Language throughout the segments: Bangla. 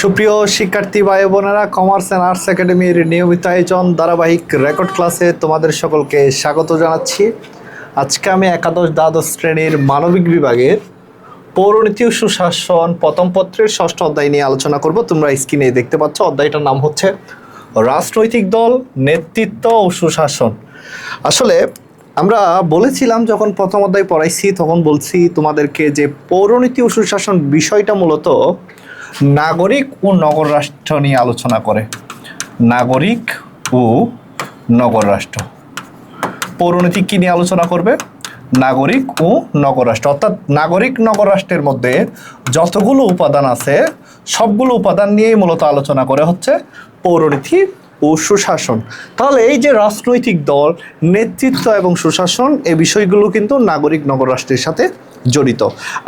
সুপ্রিয় শিক্ষার্থী ভাই বোনেরা, কমার্স অ্যান্ড আর্টস একাডেমির নিয়মিত আয়োজন ধারাবাহিক রেকর্ড ক্লাসে তোমাদের সকলকে স্বাগত জানাচ্ছি। আজকে আমি একাদশ দ্বাদশ শ্রেণীর মানবিক বিভাগের পৌরনীতি ও সুশাসন প্রথম পত্রের ষষ্ঠ অধ্যায় নিয়ে আলোচনা করব। তোমরা স্ক্রিনে দেখতে পাচ্ছ, অধ্যায়টার নাম হচ্ছে রাজনৈতিক দল, নেতৃত্ব ও সুশাসন। আসলে আমরা বলেছিলাম যখন প্রথম অধ্যায় পড়াইছি তখন বলছি তোমাদেরকে যে পৌরনীতি ও সুশাসন বিষয়টা মূলত নাগরিক ও নগর রাষ্ট্র নিয়ে আলোচনা করে। নাগরিক ও নগর রাষ্ট্র। পৌরনীতি কি নিয়ে আলোচনা করবে? নাগরিক ও নগর রাষ্ট্র, অর্থাৎ নাগরিক নগর রাষ্ট্রের মধ্যে যতগুলো উপাদান আছে সবগুলো উপাদান নিয়েই মূলত আলোচনা করে হচ্ছে পৌরনীতি ও সুশাসন। তাহলে এই যে রাজনৈতিক দল, নেতৃত্ব এবং সুশাসন, এই বিষয়গুলো কিন্তু নাগরিক নগর রাষ্ট্রের সাথে জড়িত।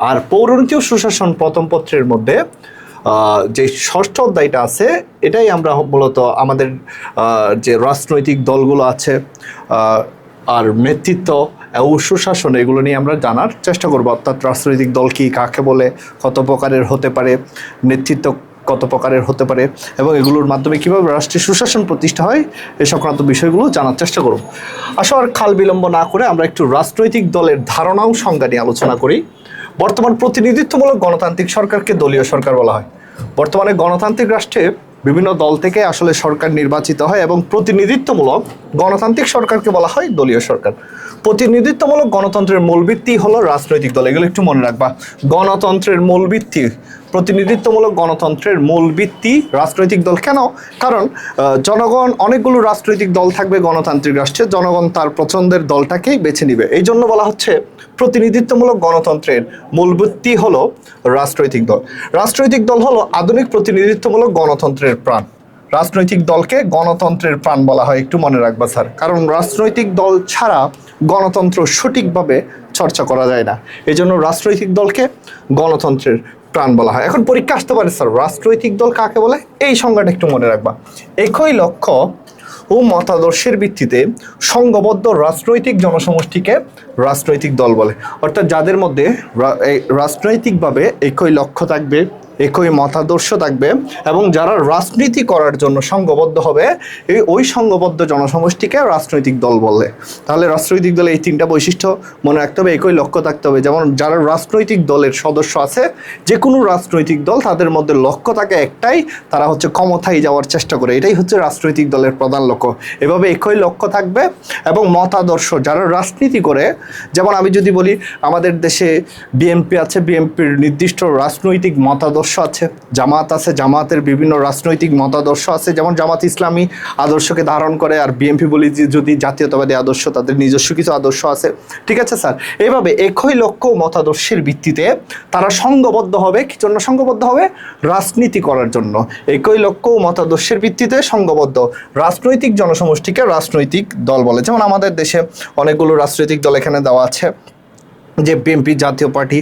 আর পৌরনীতি ও সুশাসন প্রথম পত্রের মধ্যে যে ষষ্ঠ অধ্যায়টা আছে এটাই আমরা মূলত আমাদের যে রাজনৈতিক দলগুলো আছে আর নেতৃত্ব ও সুশাসন এগুলো নিয়ে আমরা জানার চেষ্টা করব। অর্থাৎ রাজনৈতিক দল কি, কাকে বলে, কত প্রকারের হতে পারে, নেতৃত্ব কত প্রকারের হতে পারে এবং এগুলোর মাধ্যমে কীভাবে রাষ্ট্রীয় সুশাসন প্রতিষ্ঠা হয় এই সংক্রান্ত বিষয়গুলো জানার চেষ্টা করব। আসলে আর খাল বিলম্ব না করে আমরা একটু রাজনৈতিক দলের ধারণা ও সংজ্ঞা নিয়ে আলোচনা করি। বর্তমান প্রতিনিধিত্বমূলক গণতান্ত্রিক সরকারকে দলীয় সরকার বলা হয়। বর্তমানে গণতান্ত্রিক রাষ্ট্রে বিভিন্ন দল থেকে আসলে সরকার নির্বাচিত হয় এবং প্রতিনিধিত্বমূলক গণতান্ত্রিক সরকারকে বলা হয় দলীয় সরকার। প্রতিনিধিত্বমূলক গণতন্ত্রের মূল ভিত্তি হলো রাজনৈতিক দল। এগুলো একটু মনে রাখবা। গণতন্ত্রের মূল ভিত্তি, প্রতিনিধিত্বমূলক গণতন্ত্রের মূল ভিত্তি রাজনৈতিক দল। কেন? কারণ জনগণ, অনেকগুলো রাজনৈতিক দল থাকবে গণতান্ত্রিক রাষ্ট্রে, জনগণ তার পছন্দের দলটাকেই বেছে নিবে। এই জন্য বলা হচ্ছে প্রতিনিধিত্বমূলক গণতন্ত্রের মূল ভিত্তি হলো রাজনৈতিক দল। রাজনৈতিক দল হলো আধুনিক প্রতিনিধিত্বমূলক গণতন্ত্রের প্রাণ। রাজনৈতিক দলকে গণতন্ত্রের প্রাণ বলা হয়, একটু মনে রাখবা স্যার। কারণ রাজনৈতিক দল ছাড়া গণতন্ত্র সঠিকভাবে চর্চা করা যায় না। এই জন্য রাজনৈতিক দলকে গণতন্ত্রের প্রাণ বলা হয়। এখন পরীক্ষা আসতে পারে, স্যার রাজনৈতিক দল কাকে বলে? এই সংজ্ঞাটা একটু মনে রাখবা। একই লক্ষ্য ও মতাদর্শের ভিত্তিতে সংঘবদ্ধ রাজনৈতিক জনসমষ্টিকে রাজনৈতিক দল বলে। অর্থাৎ যাদের মধ্যে রাজনৈতিকভাবে একই লক্ষ্য থাকবে, একই মতাদর্শ থাকবে এবং যারা রাজনীতি করার জন্য সংঘবদ্ধ হবে, ওই সংঘবদ্ধ জনসমষ্টিকে রাজনৈতিক দল বলে। তাহলে রাজনৈতিক দলে এই তিনটা বৈশিষ্ট্য মনে রাখতে হবে। একই লক্ষ্য থাকতে হবে। যেমন যারা রাজনৈতিক দলের সদস্য আছে, যে কোনো রাজনৈতিক দল, তাদের মধ্যে লক্ষ্য থাকে একটাই, তারা হচ্ছে ক্ষমতায় যাওয়ার চেষ্টা করে। এটাই হচ্ছে রাজনৈতিক দলের প্রধান লক্ষ্য। এভাবে একই লক্ষ্য থাকবে এবং মতাদর্শ, যারা রাজনীতি করে, যেমন আমি যদি বলি আমাদের দেশে বিএনপি আছে, বিএনপির নির্দিষ্ট রাজনৈতিক মতাদর্শ আছে। জামাত আছে, জামাতের বিভিন্ন রাজনৈতিক মতাদর্শ আছে। যেমন জামাত ইসলামী আদর্শকে ধারণ করে, আর বিএনপি বলি যদি জাতীয়তাবাদী আদর্শ, তাদের নিজস্ব কিছু আদর্শ আছে। ঠিক আছে স্যার? এইভাবে একই লক্ষ্য মতাদর্শের ভিত্তিতে তারা সংঘবদ্ধ হবে। কি জন্য সংঘবদ্ধ হবে? রাজনীতি করার জন্য। একই লক্ষ্য মতাদর্শের ভিত্তিতে সংঘবদ্ধ রাজনৈতিক জনসমষ্টিকে রাজনৈতিক দল বলে। যেমন আমাদের দেশে অনেকগুলো রাজনৈতিক দল এখানে দেওয়া আছে, যে বিএনপি, জাতীয় পার্টি,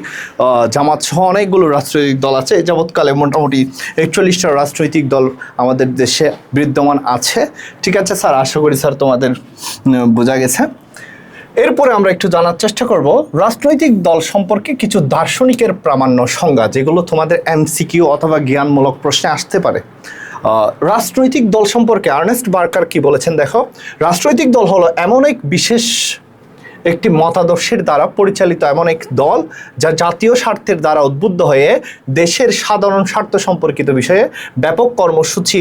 জামাত সহ অনেকগুলো রাজনৈতিক দল আছে। যাবৎকালে মোটামুটি 41টা রাজনৈতিক দল আমাদের দেশে বিদ্যমান আছে। ঠিক আছে স্যার? আশা করি স্যার তোমাদের বোঝা গেছে। এরপরে আমরা একটু জানার চেষ্টা করব রাজনৈতিক দল সম্পর্কে কিছু দার্শনিকের প্রামাণ্য সংজ্ঞা, যেগুলো তোমাদের এমসিকিউ অথবা জ্ঞানমূলক প্রশ্নে আসতে পারে। রাজনৈতিক দল সম্পর্কে আর্নেস্ট বার্কার কি বলেছেন দেখো। রাজনৈতিক দল হলো এমন এক বিশেষ একটি মতাদর্শের দ্বারা পরিচালিত এমন এক দল যা জাতীয় স্বার্থের দ্বারা উদ্বুদ্ধ হয়ে দেশের সাধারণ স্বার্থ সম্পর্কিত বিষয়ে ব্যাপক কর্মসূচি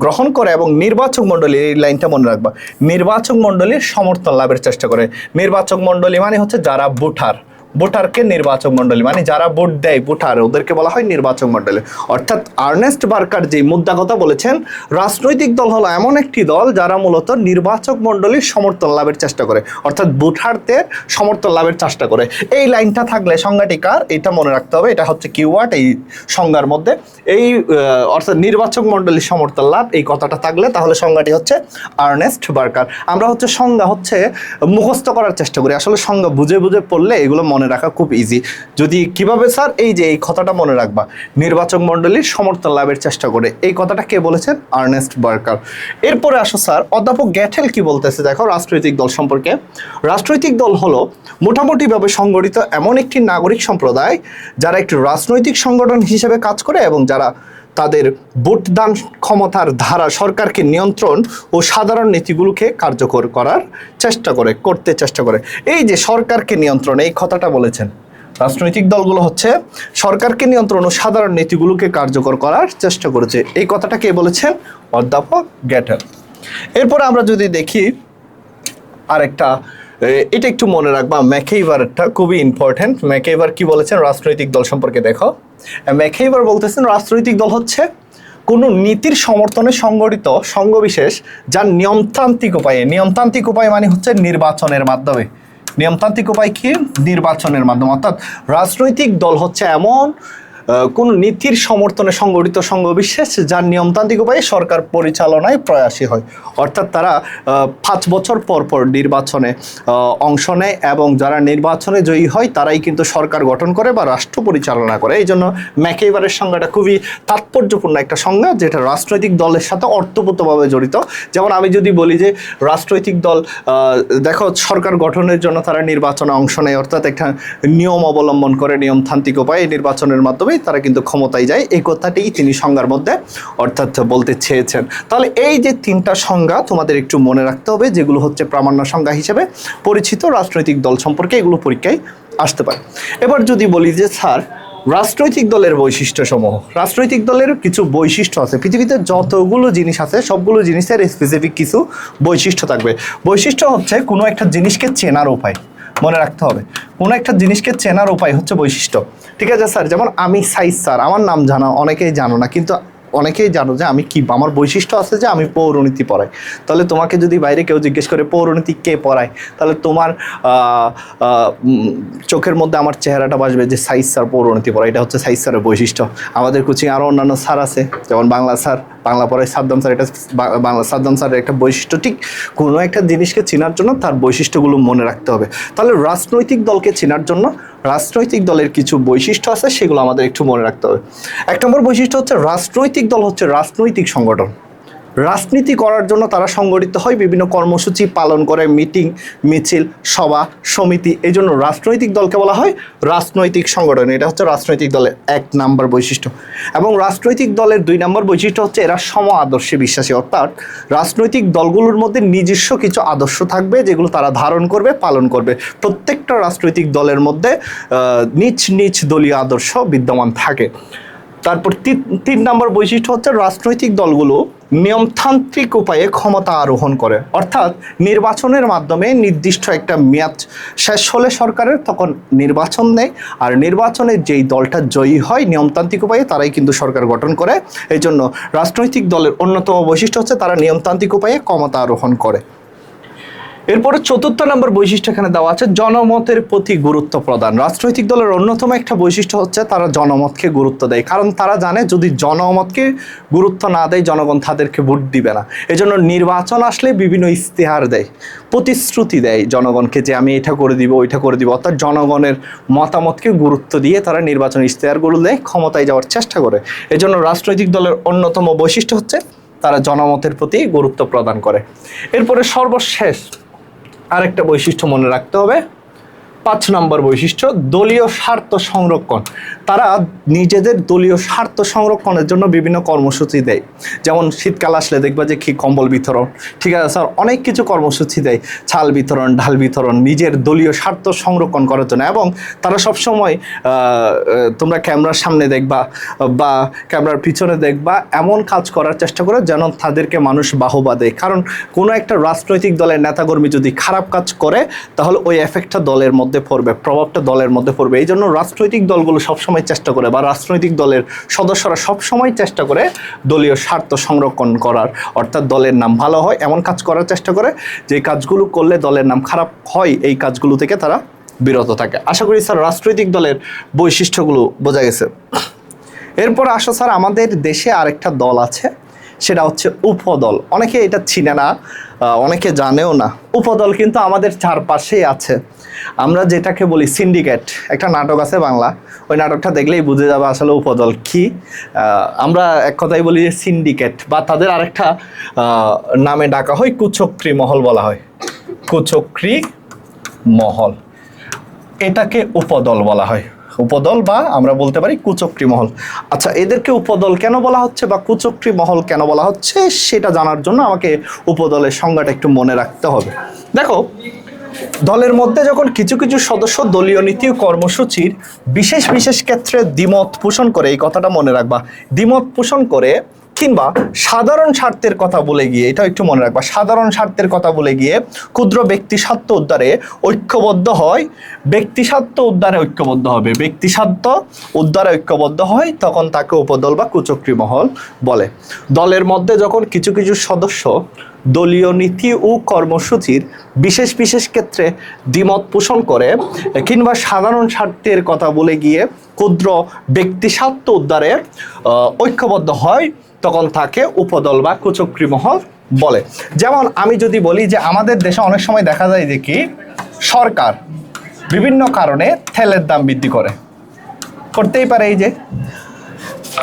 গ্রহণ করে এবং নির্বাচক মণ্ডলী, এই লাইনটা মনে রাখবা, নির্বাচক মণ্ডলীর সমর্থন লাভের চেষ্টা করে। নির্বাচক মণ্ডলী মানে হচ্ছে যারা ভোটার, ভোটারকে নির্বাচক মণ্ডলী মানে যারা ভোট দেয়, ভোটার, ওদেরকে বলা হয় নির্বাচক মণ্ডলী। অর্থাৎ আর্নেস্ট বার্কার যে মুদ্রা কথা বলেছেন, রাজনৈতিক দল হলো এমন একটি দল যারা মূলত নির্বাচক মণ্ডলীর সমর্থন লাভের চেষ্টা করে, অর্থাৎ ভোটারদের সমর্থন লাভের চেষ্টা করে। এই লাইনটা থাকলে সংজ্ঞাটি কার, এটা মনে রাখতে হবে। এটা হচ্ছে কিওয়ার্ড এই সংজ্ঞার মধ্যে। এই অর্থাৎ নির্বাচক মণ্ডলীর সমর্থন লাভ, এই কথাটা থাকলে তাহলে সংজ্ঞাটি হচ্ছে আর্নেস্ট বার্কার। আমরা হচ্ছে সংজ্ঞা হচ্ছে মুখস্থ করার চেষ্টা করি, আসলে সংজ্ঞা বুঝে বুঝে পড়লে এগুলো মনে রাখা খুব ইজি। যদি কিভাবে স্যার? এই যে এই কথাটা মনে রাখবা, নির্বাচক মণ্ডলীর সমর্থন লাভের চেষ্টা করে, এই কথাটা কে বলেছেন? Ernest Barker. এরপরে আসো স্যার, অধ্যাপক গ্যাটেল কি বলতেছে দেখো রাজনৈতিক দল সম্পর্কে। রাজনৈতিক দল হলো মোটামুটিভাবে সংগঠিত এমন একটি নাগরিক সম্প্রদায় যারা একটি রাজনৈতিক সংগঠন হিসেবে কাজ করে এবং যারা তাদের ভোটদান ক্ষমতার ধারা সরকারকে নিয়ন্ত্রণ ও সাধারণ নীতিগুলোকে কার্যকর করার করতে চেষ্টা করে। এই যে সরকারকে নিয়ন্ত্রণ, এই কথাটা বলেছেন, রাজনৈতিক দলগুলো হচ্ছে সরকারকে নিয়ন্ত্রণ ও সাধারণ নীতিগুলোকে কার্যকর করার চেষ্টা করেছে। এই কথাটা কে বলেছেন? অধ্যাপক গ্যাটার। এরপর আমরা যদি দেখি আরেকটা, এটা একটু মনে রাখবা, ম্যাকইভারটা খুবই ইম্পর্টেন্ট। ম্যাকইভার কি বলেছেন রাজনৈতিক দল সম্পর্কে? দেখো, ম্যাকইভার বলতেছেন রাজনৈতিক দল হচ্ছে কোনো নীতির সমর্থনে সংগঠিত সংঘবিশেষ যার নিয়মতান্ত্রিক উপায় মানে হচ্ছে নির্বাচনের মাধ্যমে। নিয়মতান্ত্রিক উপায় কি? নির্বাচনের মাধ্যমে। অর্থাৎ রাজনৈতিক দল হচ্ছে এমন কোন নীতির সমর্থনে সংগঠিত সংঘবিশেষ যার নিয়মতান্ত্রিক উপায়ে সরকার পরিচালনায় প্রয়াসী হয়। অর্থাৎ তারা 5 বছর পর পর নির্বাচনে অংশ নেয় এবং যারা নির্বাচনে জয়ী হয় তারাই কিন্তু সরকার গঠন করে বা রাষ্ট্র পরিচালনা করে। এই জন্য ম্যাকইভারের সংজ্ঞাটা খুবই তাৎপর্যপূর্ণ একটা সংজ্ঞা, যেটা রাজনৈতিক দলের সাথে অর্থপূর্ণভাবে জড়িত। যেমন আমি যদি বলি যে রাজনৈতিক দল, দেখো, সরকার গঠনের জন্য তারা নির্বাচনে অংশ নেয়, অর্থাৎ একটা নিয়ম অবলম্বন করে, নিয়মতান্ত্রিক উপায়ে নির্বাচনের মাধ্যমে তারা কিন্তু ক্ষমতায় যায়। এই কথাটি তিনি সংজ্ঞার মধ্যে অর্থাৎ বলতে চেয়েছেন। তাহলে এই যে 3টা সংজ্ঞা তোমাদের একটু মনে রাখতে হবে, যেগুলো হচ্ছে প্রামাণ্য সংজ্ঞা হিসেবে পরিচিত রাজনৈতিক দল সম্পর্কে, এগুলো পরীক্ষায় আসতে পারে। এবার যদি বলি যে স্যার রাজনৈতিক দলের বৈশিষ্ট্যসমূহ, রাজনৈতিক দলের কিছু বৈশিষ্ট্য আছে। পৃথিবীতে যতগুলো জিনিস আছে সবগুলো জিনিসের স্পেসিফিক কিছু বৈশিষ্ট্য থাকবে। বৈশিষ্ট্য হচ্ছে কোনো একটা জিনিসকে চেনার উপায়, মনে রাখতে হবে। কোনো একটা জিনিসকে চেনার উপায় হচ্ছে বৈশিষ্ট্য। ঠিক আছে স্যার, যেমন আমি সাইজ স্যার, আমার নাম জানা অনেকেই জানো না, কিন্তু অনেকেই জানো যে আমি কি, আমার বৈশিষ্ট্য আছে যে আমি পৌরনীতি পড়াই। তাহলে তোমাকে যদি বাইরে কেউ জিজ্ঞেস করে পৌরনীতি কে পড়ায়, তাহলে তোমার চোখের মধ্যে আমার চেহারাটা বাসবে যে সাইজ স্যার পৌরনীতি পড়ায়। এটা হচ্ছে সাইজ স্যারের বৈশিষ্ট্য। আমাদের কোচিং আরও অন্যান্য স্যার আছে, যেমন বাংলা স্যার, বাংলা পড়ায় সাদ্দাম স্যার, এটা বাংলা সাদ্দাম স্যারের একটা বৈশিষ্ট্য। ঠিক কোনো একটা জিনিসকে চেনার জন্য তার বৈশিষ্ট্যগুলো মনে রাখতে হবে। তাহলে রাজনৈতিক দলকে চেনার জন্য রাজনৈতিক দলের কিছু বৈশিষ্ট্য আছে, সেগুলো আমাদের একটু মনে রাখতে হবে। 1 নম্বর বৈশিষ্ট্য হচ্ছে রাজনৈতিক দল হচ্ছে রাজনৈতিক সংগঠন। রাজনীতি করার জন্য তারা সংগঠিত হয়, বিভিন্ন কর্মসূচি পালন করে, মিটিং, মিছিল, সভা, সমিতি। এই জন্য রাজনৈতিক দলকে বলা হয় রাজনৈতিক সংগঠন। এটা হচ্ছে রাজনৈতিক দলের 1 নম্বর বৈশিষ্ট্য। এবং রাজনৈতিক দলের 2 নম্বর বৈশিষ্ট্য হচ্ছে এরা সম আদর্শে বিশ্বাসী। অর্থাৎ রাজনৈতিক দলগুলোর মধ্যে নিজস্ব কিছু আদর্শ থাকবে, যেগুলো তারা ধারণ করবে, পালন করবে। প্রত্যেকটা রাজনৈতিক দলের মধ্যে নিজ নিজ দলীয় আদর্শ বিদ্যমান থাকে। তারপর 3 নম্বর বৈশিষ্ট্য হচ্ছে রাজনৈতিক দলগুলো নিয়মতান্ত্রিক উপায়ে ক্ষমতা আরোহণ করে। অর্থাৎ নির্বাচনের মাধ্যমে নির্দিষ্ট একটা মেয়াদ শেষ হলে সরকারের, তখন নির্বাচন নেয়, আর নির্বাচনে যেই দলটা জয়ী হয় নিয়মতান্ত্রিক উপায়ে তারাই কিন্তু সরকার গঠন করে। এই জন্য রাজনৈতিক দলের অন্যতম বৈশিষ্ট্য হচ্ছে তারা নিয়মতান্ত্রিক উপায়ে ক্ষমতা আরোহণ করে। এরপরে 4 নম্বর বৈশিষ্ট্য এখানে দেওয়া আছে জনমতের প্রতি গুরুত্ব প্রদান। রাজনৈতিক দলের অন্যতম একটা বৈশিষ্ট্য হচ্ছে তারা জনমতকে গুরুত্ব দেয়, কারণ তারা জানে যদি জনমতকে গুরুত্ব না দেয় জনগণ তাদেরকে ভোট দিবে না। এজন্য নির্বাচন আসলে বিভিন্ন ইস্তেহার দেয়, প্রতিশ্রুতি দেয় জনগণকে যে আমি এটা করে দিব, ওইটা করে দিব। অর্থাৎ জনগণের মতামতকে গুরুত্ব দিয়ে তারা নির্বাচন ইস্তেহারগুলো দেয়, ক্ষমতায় যাওয়ার চেষ্টা করে। এজন্য রাজনৈতিক দলের অন্যতম বৈশিষ্ট্য হচ্ছে তারা জনমতের প্রতি গুরুত্ব প্রদান করে। এরপরে সর্বশেষ আরেকটা বৈশিষ্ট্য মনে রাখতে হবে, 5 নম্বর বৈশিষ্ট্য দলীয় স্বার্থ সংরক্ষণ। তারা নিজেদের দলীয় স্বার্থ সংরক্ষণের জন্য বিভিন্ন কর্মসূচি দেয়। যেমন শীতকাল আসলে দেখবা যে কি কম্বল বিতরণ, ঠিক আছে স্যার, অনেক কিছু কর্মসূচি দেয়, চাল বিতরণ, ঢাল বিতরণ, নিজের দলীয় স্বার্থ সংরক্ষণ করার জন্য। এবং তারা সবসময় তোমরা ক্যামেরার সামনে দেখবা বা ক্যামেরার পিছনে দেখবা এমন কাজ করার চেষ্টা করে যেন তাদেরকে মানুষ বাহবা দেয়। কারণ কোনো একটা রাজনৈতিক দলের নেতাকর্মী যদি খারাপ কাজ করে তাহলে ওই এফেক্টটা দলের মধ্যে পড়বে, প্রভাবটা দলের মধ্যে পড়বে। এই জন্য রাজনৈতিক দলগুলো সবসময় চেষ্টা করে, বা রাজনৈতিক দলের সদস্যরা সবসময় চেষ্টা করে দলীয় স্বার্থ সংরক্ষণ করার, অর্থাৎ দলের নাম ভালো হয় এমন কাজ করার চেষ্টা করে। যে কাজগুলো করলে দলের নাম খারাপ হয় এই কাজগুলো থেকে তারা বিরত থাকে। আশা করি স্যার রাজনৈতিক দলের বৈশিষ্ট্যগুলো বোঝা গেছে। এরপর আসো স্যার, আমাদের দেশে আরেকটা দল আছে, সেটা হচ্ছে উপদল। অনেকে এটা চিনে না, অনেকে জানেও না। উপদল কিন্তু আমাদের চারপাশেই আছে। আমরা যেটাকে বলি সিন্ডিকেট, একটা নাটক আছে বাংলা, ওই নাটকটা দেখলেই বুঝে যাবে আসলে উপদল কি। আমরা এক কথাই বলি যে সিন্ডিকেট, বা তাদের আরেকটা নামে ডাকা হয় কুচক্রী মহল বলা হয়, কুচক্রী মহল, এটাকে উপদল বলা হয়। উপদল বা আমরা বলতে পারি কুচক্রী মহল। আচ্ছা, এদেরকে উপদল কেন বলা হচ্ছে বা কুচক্রী মহল কেন বলা হচ্ছে সেটা জানার জন্য আমাকে উপদলের সংজ্ঞাটা একটু মনে রাখতে হবে। দেখো, দলের মধ্যে যখন কিছু কিছু সদস্য দলীয় নীতি ও কর্মসূচির বিশেষ বিশেষ ক্ষেত্রে দ্বিমত পোষণ করে, এই কথাটা মনে রাখবা, দ্বিমত পোষণ করে কিংবা সাধারণ স্বার্থের কথা বলে গিয়ে, এটা একটু মনে রাখবা, সাধারণ স্বার্থের কথা বলে গিয়ে ক্ষুদ্র ব্যক্তি স্বার্থ উদ্ধারে ঐক্যবদ্ধ হয়, ব্যক্তি স্বার্থ উদ্ধারে ঐক্যবদ্ধ হবে, ব্যক্তি স্বার্থ উদ্ধারে ঐক্যবদ্ধ হয়, তখন তাকে উপদল বা কুচক্রী মহল বলে। দলের মধ্যে যখন কিছু কিছু সদস্য দলীয় নীতি ও কর্মসূচির বিশেষ বিশেষ ক্ষেত্রে দ্বিমত পোষণ করে কিংবা সাধারণ স্বার্থের কথা বলে গিয়ে ক্ষুদ্র ব্যক্তি স্বার্থ উদ্ধারে ঐক্যবদ্ধ হয়, তখন তাকে উপদল বা কুচক্রী মহল বলে। যেমন আমি যদি বলি যে আমাদের দেশে অনেক সময় দেখা যায় যে কি সরকার বিভিন্ন কারণে তেলের দাম বৃদ্ধি করতেই পারে। এই যে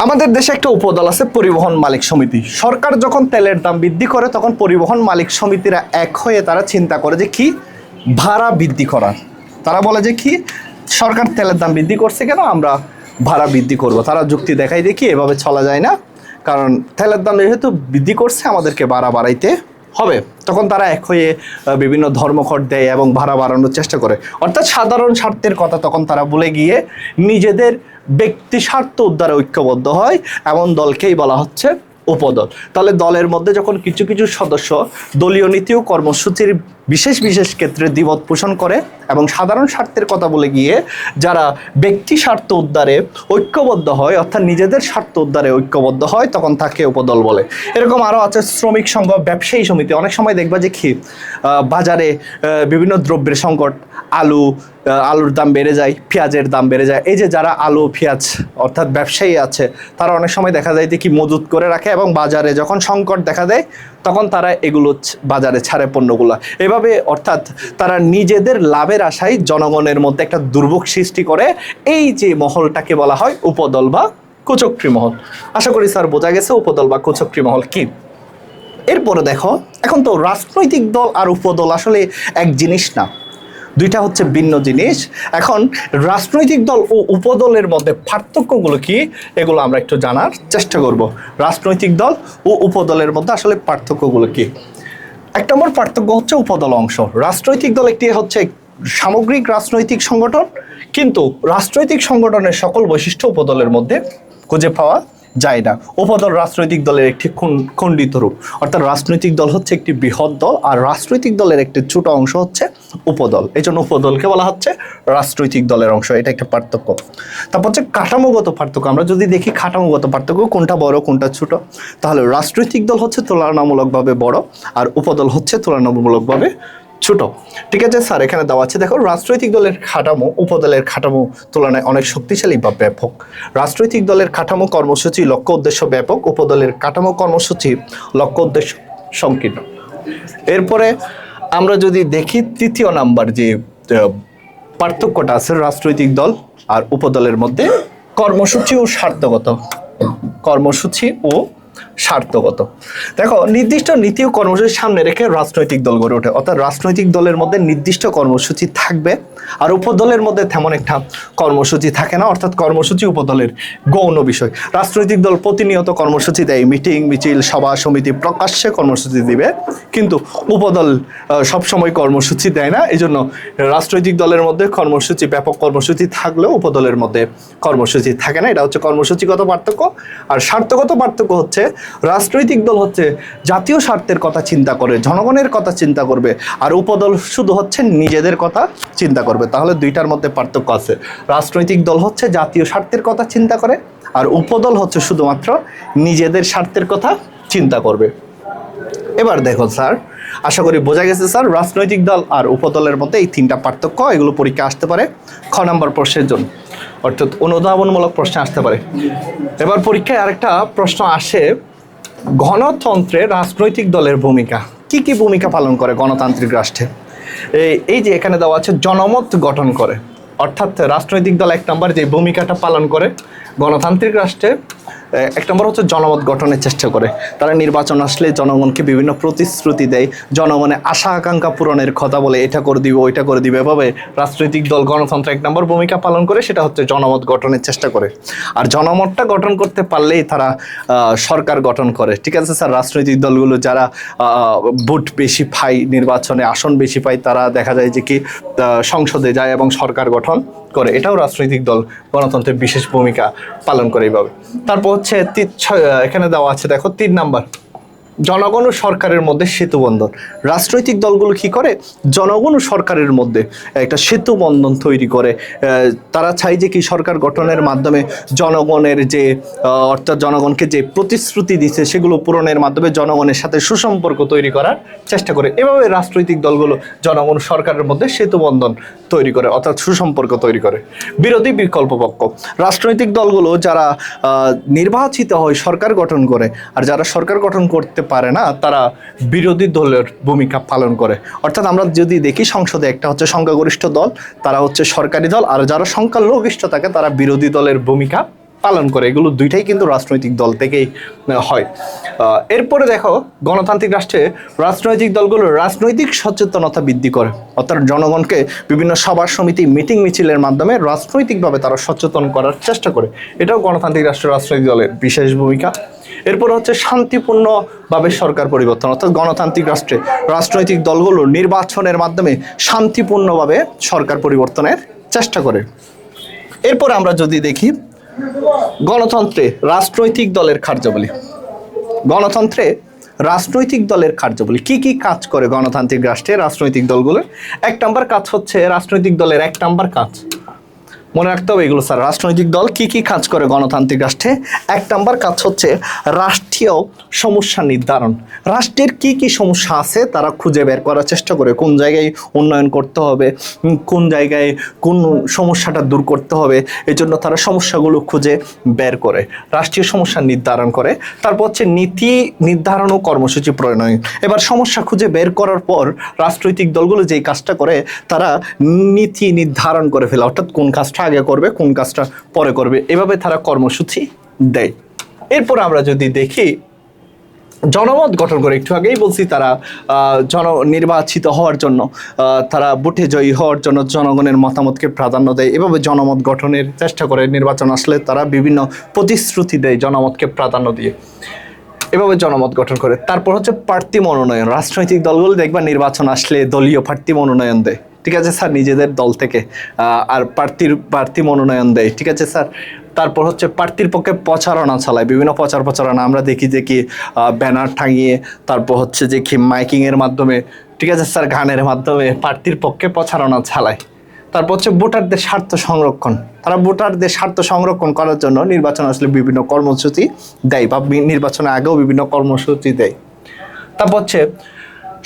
আমাদের দেশে একটা উপদল আছে পরিবহন মালিক সমিতি। সরকার যখন তেলের দাম বৃদ্ধি করে তখন পরিবহন মালিক সমিতিরা এক হয়ে তারা চিন্তা করে যে কি ভাড়া বৃদ্ধি করার। তারা বলে যে কি সরকার তেলের দাম বৃদ্ধি করছে কেন, আমরা ভাড়া বৃদ্ধি করব। তারা যুক্তি দেখায় যে কি এভাবে চলা যায় না, কারণ তেলের দাম যেহেতু বৃদ্ধি করছে আমাদেরকে ভাড়া বাড়াইতে হবে। তখন তারা এক হয়ে বিভিন্ন ধর্মঘট দেয় এবং ভাড়া বাড়ানোর চেষ্টা করে। অর্থাৎ সাধারণ স্বার্থের কথা তখন তারা ভুলে গিয়ে নিজেদের ব্যক্তি স্বার্থ উদ্ধারে ঐক্যবদ্ধ হয়, এমন দলকেই বলা হচ্ছে উপদল। তাহলে দলের মধ্যে যখন কিছু কিছু সদস্য দলীয় নীতি ও কর্মসূচির বিশেষ বিশেষ ক্ষেত্রে দ্বিমত পোষণ করে এবং সাধারণ স্বার্থের কথা বলে গিয়ে যারা ব্যক্তি স্বার্থ উদ্ধারে ঐক্যবদ্ধ হয়, অর্থাৎ নিজেদের স্বার্থ উদ্ধারে ঐক্যবদ্ধ হয়, তখন তাকে উপদল বলে। এরকম আরও আছে শ্রমিক সংঘ, ব্যবসায়ী সমিতি। অনেক সময় দেখবা যে কি বাজারে বিভিন্ন দ্রব্যের সংকট, আলুর দাম বেড়ে যায়, পেঁয়াজের দাম বেড়ে যায়। এই যে যারা আলু পেঁয়াজ অর্থাৎ ব্যবসায়ী আছে, তারা অনেক সময় দেখা যায় যে কি মজুত করে রাখে এবং বাজারে যখন সংকট দেখা দেয় তখন তারা এগুলো বাজারে ছাড়ে পণ্যগুলো। এভাবে অর্থাৎ তারা নিজেদের লাভের আশায় জনগণের মধ্যে একটা দুর্ভোগ সৃষ্টি করে। এই যে মহলটাকে বলা হয় উপদল বা কুচক্রী মহল। আশা করি স্যার বোঝা গেছে উপদল বা কুচক্রী মহল কি। এরপরে দেখো, এখন তো রাজনৈতিক দল আর উপদল আসলে এক জিনিস না, দুইটা হচ্ছে ভিন্ন জিনিস। এখন রাজনৈতিক দল ও উপদলের মধ্যে পার্থক্যগুলো কি, এগুলো আমরা একটু জানার চেষ্টা করব। রাজনৈতিক দল ও উপদলের মধ্যে আসলে পার্থক্যগুলো কি। এক নম্বর পার্থক্য হচ্ছে উপদল অংশ। রাজনৈতিক দল একটি হচ্ছে সামগ্রিক রাজনৈতিক সংগঠন, কিন্তু রাজনৈতিক সংগঠনের সকল বৈশিষ্ট্য উপদলের মধ্যে খুঁজে পাওয়া যায় না। উপদল রাজনৈতিক দলের একটি খণ্ডিত রূপ। অর্থাৎ রাজনৈতিক দল হচ্ছে একটি বৃহৎ দল আর রাজনৈতিক দলের একটি ছোট অংশ হচ্ছে উপদল। এই জন্য উপদলকে বলা হচ্ছে রাজনৈতিক দলের অংশ। এটা একটা পার্থক্য। তারপর হচ্ছে কাঠামোগত পার্থক্য। আমরা যদি দেখি কাঠামোগত পার্থক্য, কোনটা বড় কোনটা ছোট, তাহলে রাজনৈতিক দল হচ্ছে তুলনামূলকভাবে বড় আর উপদল হচ্ছে তুলনামূলকভাবে ছোট। ঠিক আছে স্যার, এখানে দেওয়া আছে, দেখো রাজনৈতিক দলের কাঠামো উপদলের কাঠামো তুলনায় অনেক শক্তিশালী বা ব্যাপক। রাজনৈতিক দলের কাঠামো কর্মসূচি লক্ষ্য উদ্দেশ্য ব্যাপক, উপদলের কাঠামো কর্মসূচি লক্ষ্য উদ্দেশ্য সংকীর্ণ। এরপরে আমরা যদি দেখি তৃতীয় নাম্বার যে পার্থক্যটা আছে রাজনৈতিক দল আর উপদলের মধ্যে, কর্মসূচি ও স্বার্থগত। কর্মসূচি ও স্বার্থগত। দেখো, নির্দিষ্ট নীতি ও কর্মসূচি সামনে রেখে রাজনৈতিক দল গড়ে ওঠে। অর্থাৎ রাজনৈতিক দলের মধ্যে নির্দিষ্ট কর্মসূচি থাকবে আর উপদলের মধ্যে তেমন একটা কর্মসূচি থাকে না। অর্থাৎ কর্মসূচি উপদলের গৌণ বিষয়। রাজনৈতিক দল প্রতিনিয়ত কর্মসূচি দেয়, মিটিং মিছিল সভা সমিতি প্রকাশ্যে কর্মসূচি দিবে, কিন্তু উপদল সবসময় কর্মসূচি দেয় না। এই জন্য রাজনৈতিক দলের মধ্যে কর্মসূচি ব্যাপক কর্মসূচি থাকলেও উপদলের মধ্যে কর্মসূচি থাকে না। এটা হচ্ছে কর্মসূচিগত পার্থক্য। আর স্বার্থগত পার্থক্য হচ্ছে রাজনৈতিক দল হচ্ছে জাতীয় স্বার্থের কথা চিন্তা করে, জনগণের কথা চিন্তা করবে, আর উপদল শুধু হচ্ছে নিজেদের কথা চিন্তা করবে। তাহলে দুইটার মধ্যে পার্থক্য আছে। রাজনৈতিক দল হচ্ছে জাতীয় স্বার্থের কথা চিন্তা করে আর উপদল হচ্ছে শুধুমাত্র নিজেদের স্বার্থের কথা চিন্তা করবে। এবার দেখো স্যার, আশা করি বোঝা গেছে স্যার রাজনৈতিক দল আর উপদলের মধ্যে এই তিনটা পার্থক্য। এগুলো পরীক্ষা আসতে পারে খ নাম্বার প্রশ্নের জন্য, অর্থাৎ অনুধাবনমূলক প্রশ্ন আসতে পারে। এবার পরীক্ষায় আরেকটা প্রশ্ন আসে, গণতন্ত্রে রাজনৈতিক দলের ভূমিকা কি কি ভূমিকা পালন করে গণতান্ত্রিক রাষ্ট্রে। এই যে এখানে দেওয়া আছে জনমত গঠন করে। অর্থাৎ রাজনৈতিক দল এক নম্বর যে ভূমিকাটা পালন করে গণতান্ত্রিক রাষ্ট্রে, এক নম্বর হচ্ছে জনমত গঠনের চেষ্টা করে। তারা নির্বাচন আসলে জনগণকে বিভিন্ন প্রতিশ্রুতি দেয়, জনগণের আশা আকাঙ্ক্ষা পূরণের কথা বলে, এটা করে দিব ওইটা করে দিবে, এভাবে রাজনৈতিক দল গণতন্ত্র এক নম্বর ভূমিকা পালন করে, সেটা হচ্ছে জনমত গঠনের চেষ্টা করে। আর জনমতটা গঠন করতে পারলেই তারা সরকার গঠন করে। ঠিক আছে স্যার, রাজনৈতিক দলগুলো যারা ভোট বেশি পায়, নির্বাচনে আসন বেশি পায়, তারা দেখা যায় যে কি সংসদে যায় এবং সরকার গঠন করে। এটাও রাজনৈতিক দল গণতন্ত্রের বিশেষ ভূমিকা পালন করে এইভাবে। তারপর হচ্ছে এখানে দেওয়া আছে দেখো 3 নাম্বার, জনগণ ও সরকারের মধ্যে সেতু বন্ধন। রাজনৈতিক দলগুলো কি করে, জনগণ ও সরকারের মধ্যে একটা সেতু বন্ধন তৈরি করে। তারা চায় যে কি সরকার গঠনের মাধ্যমে জনগণের যে অর্থাৎ জনগণকে যে প্রতিশ্রুতি দিচ্ছে সেগুলো পূরণের মাধ্যমে জনগণের সাথে সুসম্পর্ক তৈরি করার চেষ্টা করে। এভাবে রাজনৈতিক দলগুলো জনগণ ও সরকারের মধ্যে সেতু বন্ধন তৈরি করে, অর্থাৎ সুসম্পর্ক তৈরি করে। বিরোধী বিকল্প পক্ষ, রাজনৈতিক দলগুলো যারা নির্বাচিত হয় সরকার গঠন করে, আর যারা সরকার গঠন করতে পারে না তারা বিরোধী দলের ভূমিকা পালন করে। অর্থাৎ আমরা যদি দেখি সংসদে একটা হচ্ছে সংখ্যাগরিষ্ঠ দল, তারা হচ্ছে সরকারি দল, আর যারা সংখ্যালঘিষ্ঠ থাকে তারা বিরোধী দলের ভূমিকা পালন করে। এগুলো দুইটাই কিন্তু রাজনৈতিক দল থেকেই হয়। এরপরে দেখো গণতান্ত্রিক রাষ্ট্রে রাজনৈতিক দলগুলো রাজনৈতিক সচেতনতা বৃদ্ধি করে, অর্থাৎ জনগণকে বিভিন্ন সভা সমিতি মিটিং মিছিলের মাধ্যমে রাজনৈতিকভাবে তারা সচেতন করার চেষ্টা করে। এটাও গণতান্ত্রিক রাষ্ট্রের রাজনৈতিক দলের বিশেষ ভূমিকা। এরপর হচ্ছে শান্তিপূর্ণভাবে সরকার পরিবর্তন, অর্থাৎ গণতান্ত্রিক রাষ্ট্রে রাজনৈতিক দলগুলো নির্বাচনের মাধ্যমে শান্তিপূর্ণভাবে সরকার পরিবর্তনের চেষ্টা করে। এরপর আমরা যদি দেখি গণতন্ত্রে রাজনৈতিক দলের কার্যাবলী, গণতন্ত্রে রাজনৈতিক দলের কার্যাবলী কি কি কাজ করে গণতান্ত্রিক রাষ্ট্রে রাজনৈতিক দলগুলোর। 1 নম্বর কাজ হচ্ছে রাজনৈতিক দলের 1 নম্বর কাজ, মনে রাখতে হবে এগুলো স্যার, রাজনৈতিক দল কি কি কাজ করে গণতান্ত্রিক রাষ্ট্রে। 1 নম্বর কাজ হচ্ছে রাষ্ট্রীয় সমস্যা নির্ধারণ। রাষ্ট্রের কি কি সমস্যা আছে তারা খুঁজে বের করার চেষ্টা করে, কোন জায়গায় উন্নয়ন করতে হবে, কোন জায়গায় কোন সমস্যাটা দূর করতে হবে, এজন্য তারা সমস্যাগুলো খুঁজে বের করে, রাষ্ট্রীয় সমস্যা নির্ধারণ করে। তারপর হচ্ছে নীতি নির্ধারণ ও কর্মসূচি প্রণয়ন। এবার সমস্যা খুঁজে বের করার পর রাজনৈতিক দলগুলো যেই কাজটা করে তারা নীতি নির্ধারণ করে ফেলে, অর্থাৎ কোন কাজটা আগে করবে কোন কাজটা পরে করবে, এভাবে তারা কর্মসূচি দেয়। এরপর আমরা যদি দেখি জনমত গঠন করে, একটু আগেই বলছি তারা নির্বাচিত হওয়ার জন্য, তারা ভোটে জয়ী হওয়ার জন্য জনগণের মতামতকে প্রাধান্য দেয়, এভাবে জনমত গঠনের চেষ্টা করে। নির্বাচন আসলে তারা বিভিন্ন প্রতিশ্রুতি দেয় জনমতকে প্রাধান্য দিয়ে, এভাবে জনমত গঠন করে। তারপর হচ্ছে প্রার্থী মনোনয়ন, রাজনৈতিক দলগুলো দেখবা নির্বাচন আসলে দলীয় প্রার্থী মনোনয়ন দেয়, ঠিক আছে স্যার, নিজেদের দল থেকে, আর প্রার্থী মনোনয়ন দেয়, ঠিক আছে স্যার। তারপর হচ্ছে প্রার্থীর পক্ষে প্রচারণা চালায়, বিভিন্ন প্রচারণা আমরা দেখি যে কি ব্যানার টাঙিয়ে, তারপর হচ্ছে যে কি মাইকিংয়ের মাধ্যমে, ঠিক আছে স্যার, গানের মাধ্যমে প্রার্থীর পক্ষে প্রচারণা চালায়। তারপর হচ্ছে ভোটারদের স্বার্থ সংরক্ষণ, তারা ভোটারদের স্বার্থ সংরক্ষণ করার জন্য নির্বাচন আসলে বিভিন্ন কর্মসূচি দেয়, বা নির্বাচনের আগেও বিভিন্ন কর্মসূচি দেয়। তারপর হচ্ছে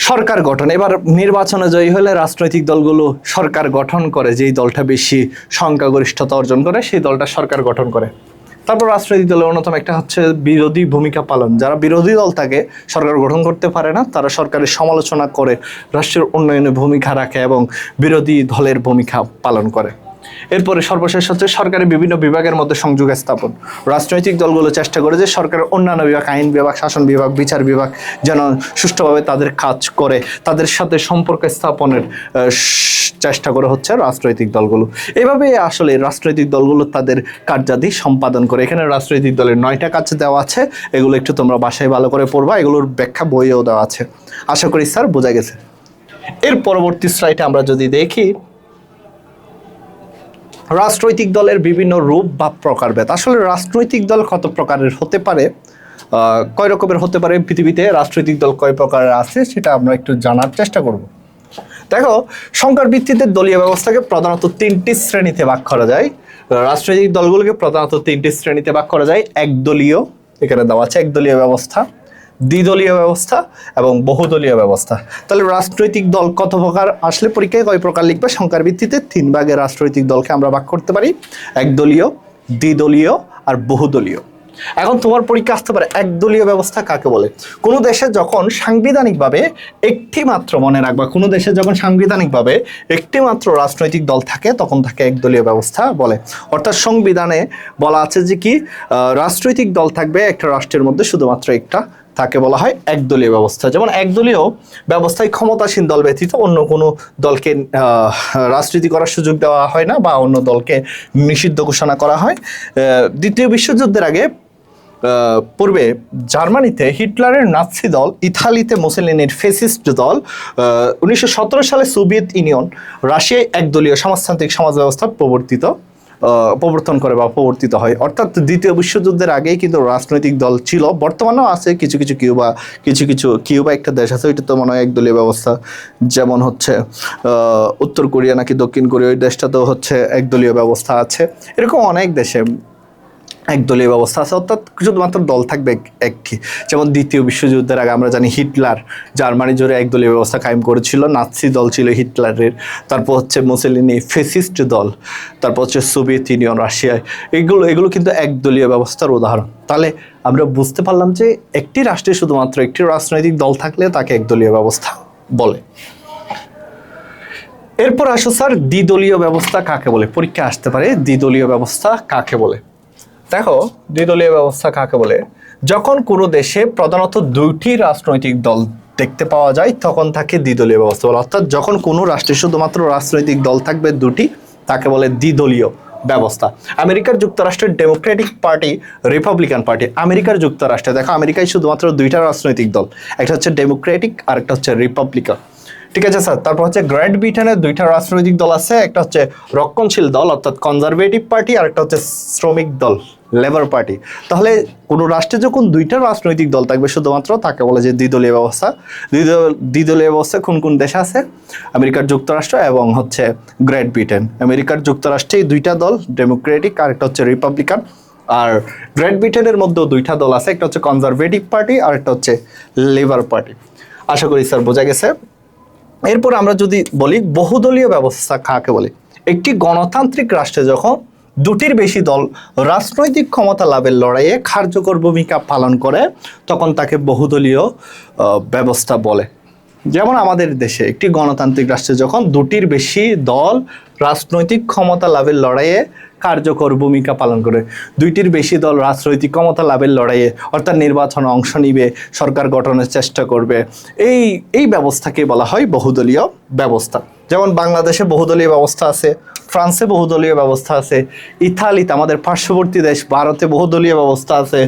সরকার গঠন, এবার নির্বাচনে জয়ী হলে রাজনৈতিক দলগুলো সরকার গঠন করে, যেই দলটা বেশি সংখ্যাগরিষ্ঠতা অর্জন করে সেই দলটা সরকার গঠন করে। তারপর রাজনৈতিক দলের অন্যতম একটা হচ্ছে বিরোধী ভূমিকা পালন, যারা বিরোধী দল থাকে সরকার গঠন করতে পারে না, তারা সরকারের সমালোচনা করে, রাষ্ট্রের উন্নয়নে ভূমিকা রাখে এবং বিরোধী দলের ভূমিকা পালন করে। এরপরে সর্বশেষ হচ্ছে সরকারের বিভিন্ন বিভাগের মধ্যে সংযোগ স্থাপন। রাজনৈতিক দলগুলো চেষ্টা করে যে সরকারের অন্যান্য বিভাগ, আইন বিভাগ, শাসন বিভাগ, বিচার বিভাগ যেন সুষ্ঠুভাবে তাদের কাজ করে, তাদের সাথে সম্পর্ক স্থাপনের চেষ্টা করে হচ্ছে রাজনৈতিক দলগুলো। এভাবে আসলে রাজনৈতিক দলগুলো তাদের কার্যাদি সম্পাদন করে। এখানে রাজনৈতিক দলের 9টা কাজ দেওয়া আছে, এগুলো একটু তোমরা বাসায় ভালো করে পড়বা, এগুলোর ব্যাখ্যা বইয়েও দেওয়া আছে। আশা করি স্যার বোঝা গেছে। এর পরবর্তী স্লাইডে আমরা যদি দেখি রাজনৈতিক দলের বিভিন্ন রূপ বা প্রকারভেদ। আসলে রাজনৈতিক দল কত প্রকারের হতে পারে, কয় রকমের হতে পারে, পৃথিবীতে রাজনৈতিক দল কয় প্রকারের আছে সেটা আমরা একটু জানার চেষ্টা করব। দেখো, সংখ্যার ভিত্তিতে দলীয় ব্যবস্থাকে প্রধানত 3টি শ্রেণীতে ভাগ করা যায়। রাজনৈতিক দলগুলোকে প্রধানত 3টি শ্রেণীতে ভাগ করা যায়। একদলীয়, এখানে দেওয়া আছে একদলীয় ব্যবস্থা, দ্বিদলীয় ব্যবস্থা এবং বহুদলীয় ব্যবস্থা। তাহলে রাজনৈতিক দল কত প্রকার, আসলে পরীক্ষায় কয় প্রকার লিখবে, সংখ্যার ভিত্তিতে 3 ভাগে রাজনৈতিক দলকে আমরা ভাগ করতে পারি, একদলীয়, দ্বিদলীয় আর বহুদলীয়। এখন তোমার পরীক্ষা আসতে পারে একদলীয় ব্যবস্থা কাকে বলে। কোনো দেশে যখন সাংবিধানিকভাবে একটি মাত্র, মনে রাখবা, কোনো দেশে যখন সাংবিধানিকভাবে একটি মাত্র রাজনৈতিক দল থাকে তখন তাকে একদলীয় ব্যবস্থা বলে। অর্থাৎ সংবিধানে বলা আছে যে কি রাজনৈতিক দল থাকবে একটা রাষ্ট্রের মধ্যে শুধুমাত্র একটা, তাকে বলা হয় একদলীয় ব্যবস্থা। যেমন একদলীয় ব্যবস্থায় ক্ষমতাসীন দল ব্যতীত অন্য কোনো দলকে রাজনীতি করার সুযোগ দেওয়া হয় না বা অন্য দলকে নিষিদ্ধ ঘোষণা করা হয়। দ্বিতীয় বিশ্বযুদ্ধের আগে পূর্বে জার্মানিতে হিটলারের নাৎসি দল, ইতালিতে মুসোলিনির ফ্যাসিস্ট দল, 1917 সালে সোভিয়েত ইউনিয়ন, রাশিয়ায় একদলীয় সমাজতান্ত্রিক সমাজ ব্যবস্থা প্রবর্তন করে বা প্রবর্তিত হয়। অর্থাৎ দ্বিতীয় বিশ্বযুদ্ধের আগেই কিন্তু রাজনৈতিক দল ছিল, বর্তমানেও আছে কিছু কিছু কিউবা একটা দেশ আছে, ওইটা তো মনে হয় একদলীয় ব্যবস্থা। যেমন হচ্ছে উত্তর কোরিয়া নাকি দক্ষিণ কোরিয়া, ওই দেশটাতেও হচ্ছে একদলীয় ব্যবস্থা আছে। এরকম অনেক দেশে একদলীয় ব্যবস্থা আছে, অর্থাৎ শুধুমাত্র দল থাকবে একটি। যেমন দ্বিতীয় বিশ্বযুদ্ধের আগে আমরা জানি হিটলার জার্মানি জুড়ে একদলীয় ব্যবস্থা কায়েম করেছিল, নাৎসি দল ছিল হিটলারের, তারপর হচ্ছে মুসোলিনি ফ্যাসিস্ট দল, তারপর হচ্ছে সোভিয়েত ইউনিয়ন রাশিয়ায়, এগুলো কিন্তু একদলীয় ব্যবস্থার উদাহরণ। তাহলে আমরা বুঝতে পারলাম যে একটি রাষ্ট্রে শুধুমাত্র একটি রাজনৈতিক দল থাকলে তাকে একদলীয় ব্যবস্থা বলে। এরপর আসো স্যার, দ্বিদলীয় ব্যবস্থা কাকে বলে? পরীক্ষা আসতে পারে দ্বিদলীয় ব্যবস্থা কাকে বলে। দেখো, দ্বিদলীয় ব্যবস্থা কাকে বলে, যখন কোনো দেশে প্রধানত দুইটি রাজনৈতিক দল দেখতে পাওয়া যায় তখন তাকে দ্বিদলীয় ব্যবস্থা বলে। অর্থাৎ যখন কোনো রাষ্ট্রে শুধুমাত্র রাজনৈতিক দল থাকবে দুটি, তাকে বলে দ্বিদলীয় ব্যবস্থা। আমেরিকার যুক্তরাষ্ট্রের ডেমোক্রেটিক পার্টি, রিপাবলিকান পার্টি। আমেরিকার যুক্তরাষ্ট্রে দেখো, আমেরিকায় শুধুমাত্র দুইটা রাজনৈতিক দল, একটা হচ্ছে ডেমোক্রেটিক আর একটা হচ্ছে রিপাবলিকান। ঠিক আছে স্যার। তারপর হচ্ছে গ্রেট ব্রিটেনের দুইটা রাজনৈতিক দল আছে, একটা হচ্ছে রক্ষণশীল দল অর্থাৎ কনজারভেটিভ পার্টি, আর একটা হচ্ছে শ্রমিক দল, লেবার পার্টি। তাহলে কোনো রাষ্ট্রে যখন দুইটা রাজনৈতিক দল থাকবে শুধুমাত্র, তাকে বলে যে দ্বিদলীয় ব্যবস্থা। দ্বিদলীয় ব্যবস্থা কোন কোন দেশে আছে? আমেরিকার যুক্তরাষ্ট্র এবং হচ্ছে গ্রেট ব্রিটেন। আমেরিকার যুক্তরাষ্ট্রে দুইটা দল, ডেমোক্রেটিক আর একটা হচ্ছে রিপাবলিকান। আর গ্রেট ব্রিটেনের মধ্যেও দুইটা দল আছে, একটা হচ্ছে কনজারভেটিভ পার্টি আর একটা হচ্ছে লেবার পার্টি। আশা করি স্যার বোঝা গেছে। এরপর আমরা যদি বলি বহুদলীয় ব্যবস্থা কাকে বলে, একটি গণতান্ত্রিক রাষ্ট্রে যখন দুটির বেশি দল রাজনৈতিক ক্ষমতা লাভের লড়াইয়ে কার্যকর ভূমিকা পালন করে তখন তাকে বহুদলীয় ব্যবস্থা বলে। যেমন আমাদের দেশে একটি গণতান্ত্রিক রাষ্ট্রে যখন দুটির বেশি দল রাজনৈতিক ক্ষমতা লাভের লড়াইয়ে কার্যকর ভূমিকা পালন করে, দুইটির বেশি দল রাজনৈতিক ক্ষমতা লাভের লড়াইয়ে অর্থাৎ নির্বাচনে অংশ নিবে, সরকার গঠনের চেষ্টা করবে, এই ব্যবস্থাকে বলা হয় বহুদলীয় ব্যবস্থা। যেমন বাংলাদেশে বহুদলীয় ব্যবস্থা আছে, ফ্রান্সে বহুদলীয় ব্যবস্থা আছে, ইতালিতে আমাদের পার্শ্ববর্তী দেশ ভারতে বহুদলীয় ব্যবস্থা আছে,